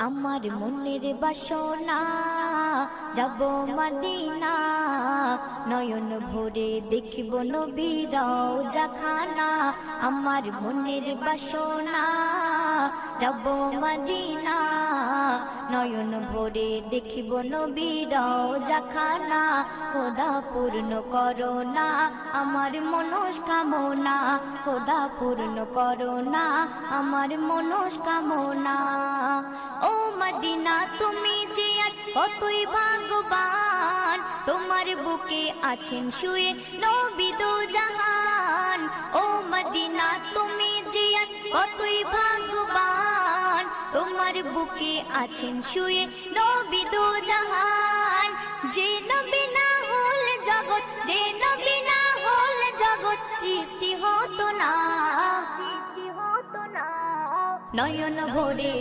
আমার মনের বাসনা যাব মদিনা, নয়ন ভরে দেখিব নবীর রওজা খানা। আমার মনের বাসনা যাব মদিনা, নয়ন ভরে দেখিব নবীর রওজা খানা। খোদা পূর্ণ করো না আমার মনস্কামনা, খোদা পূর্ণ করো না আমার মনস্কামনা। ও মদিনা তুমি যে কতই ভাগ্যবান, তোমার বুকে আছেন শুয়ে নবী দো জাহান। ও মদিনা তুমি যে কতই ভাগ্যবান, তোমার বুকে আছেন শুয়ে নবী দো জাহান। যে নবী না হল জগৎ, যে নবী না হল জগৎ সৃষ্টি হতো না। নয়ন ভরে